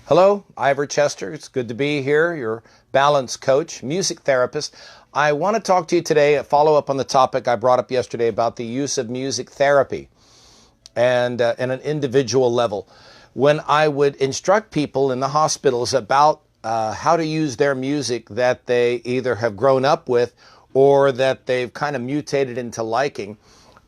Hello, Ivor Chester. It's good to be here, your balance coach, music therapist. I want to talk to you today, a follow up on the topic I brought up yesterday about the use of music therapy and at an individual level. When I would instruct people in the hospitals about how to use their music that they either have grown up with or that they've kind of mutated into liking,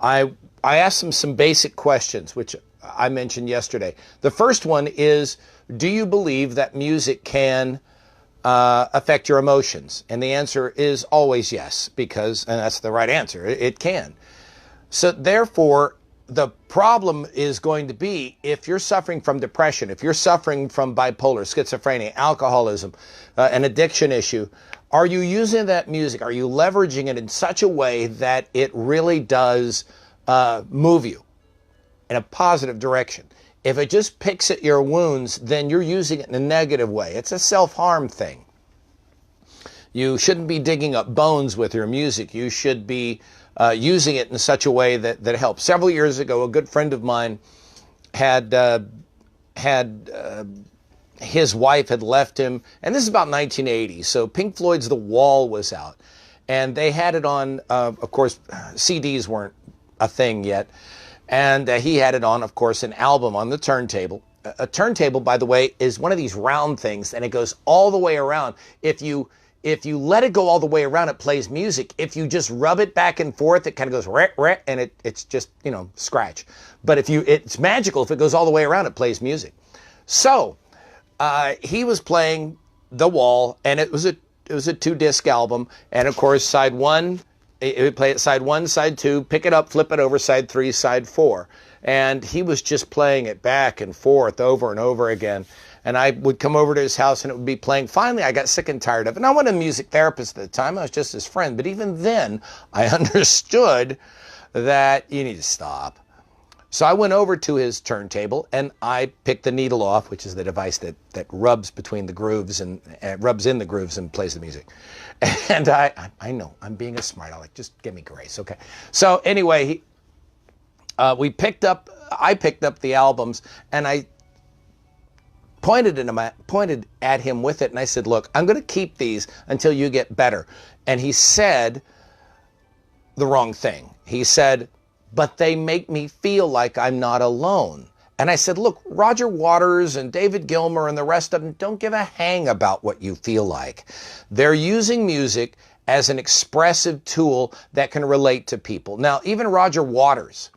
I asked them some basic questions, which I mentioned yesterday. The first one is, do you believe that music can affect your emotions? And the answer is always yes, and that's the right answer, it can. So therefore, the problem is going to be if you're suffering from depression, if you're suffering from bipolar, schizophrenia, alcoholism, an addiction issue, are you using that music? Are you leveraging it in such a way that it really does move you in a positive direction? If it just picks at your wounds, then you're using it in a negative way. It's a self-harm thing. You shouldn't be digging up bones with your music. You should be using it in such a way that helps. Several years ago, a good friend of mine had his wife had left him, and this is about 1980, so Pink Floyd's The Wall was out. And they had it on, of course, CDs weren't a thing yet. And he had it on, of course, an album on the turntable. A turntable, by the way, is one of these round things, and it goes all the way around. If you let it go all the way around, it plays music. If you just rub it back and forth, it kind of goes reh, reh, and it's just, scratch. But it's magical. If it goes all the way around, it plays music. So he was playing The Wall, and it was a 2-disc album. And of course, side one, it would play it side 1, side 2, pick it up, flip it over, side 3, side 4. And he was just playing it back and forth over and over again. And I would come over to his house and it would be playing. Finally, I got sick and tired of it. And I wasn't a music therapist at the time. I was just his friend. But even then, I understood that you need to stop. So I went over to his turntable and I picked the needle off, which is the device that rubs between the grooves and rubs in the grooves and plays the music. And I know I'm being a smart aleck. Just give me grace, okay? So anyway, I picked up the albums and I pointed at him with it and I said, "Look, I'm going to keep these until you get better." And he said the wrong thing. He said, "But they make me feel like I'm not alone." And I said, "Look, Roger Waters and David Gilmour and the rest of them don't give a hang about what you feel like. They're using music as an expressive tool that can relate to people." Now, even Roger Waters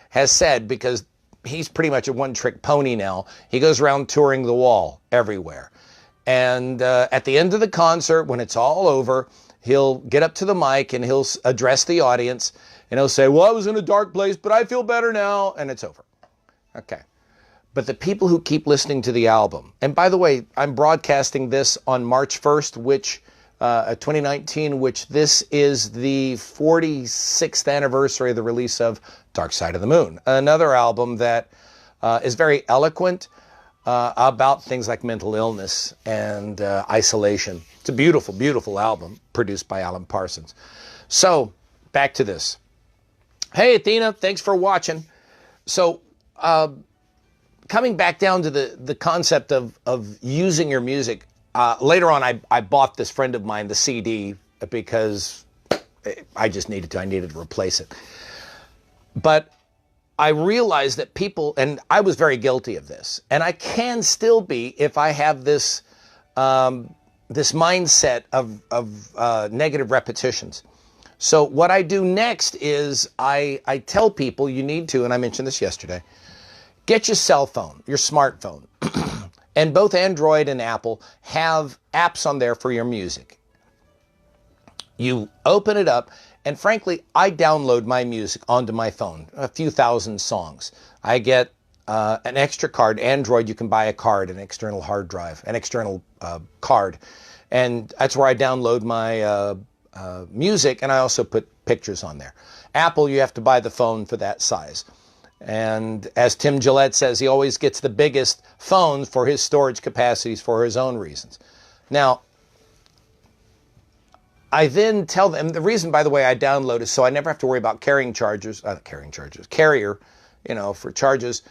has said, because he's pretty much a one-trick pony now, he goes around touring The Wall everywhere. And at the end of the concert, when it's all over, he'll get up to the mic and he'll address the audience and he'll say, "Well, I was in a dark place, but I feel better now," and it's over. Okay. But the people who keep listening to the album, and by the way, I'm broadcasting this on March 1st, 2019, which this is the 46th anniversary of the release of Dark Side of the Moon, another album that is very eloquent about things like mental illness and isolation. It's a beautiful, beautiful album produced by Alan Parsons. So back to this. Hey, Athena, thanks for watching. So coming back down to the concept of using your music, later on I bought this friend of mine the CD because I needed to replace it. But I realized that people, and I was very guilty of this, and I can still be if I have this mindset of negative repetitions. So what I do next is I tell people you need to, and I mentioned this yesterday, get your cell phone, your smartphone. And both Android and Apple have apps on there for your music. You open it up, and frankly, I download my music onto my phone, a few thousand songs. I get an extra card. Android, you can buy a card, an external hard drive, an external card. And that's where I download my music, and I also put pictures on there. Apple, you have to buy the phone for that size. And as Tim Gillette says, he always gets the biggest phone for his storage capacities for his own reasons. Now, I then tell them, the reason, by the way, I download is so I never have to worry about carrier, for charges.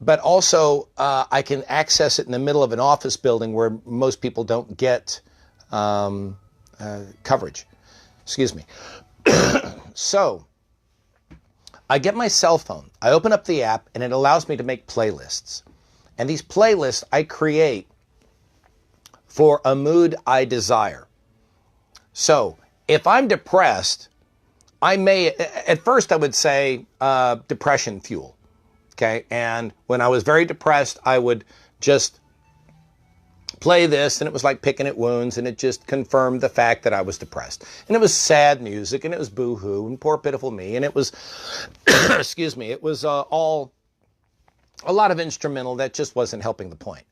but also I can access it in the middle of an office building where most people don't get coverage. Excuse me. So I get my cell phone, I open up the app, and it allows me to make playlists. And these playlists I create for a mood I desire. So if I'm depressed, I may, at first I would say depression fuel. Okay. And when I was very depressed, I would just play this, and it was like picking at wounds, and it just confirmed the fact that I was depressed. And it was sad music, and it was boo-hoo, and poor pitiful me, and it was, excuse me, it was all a lot of instrumental that just wasn't helping the point.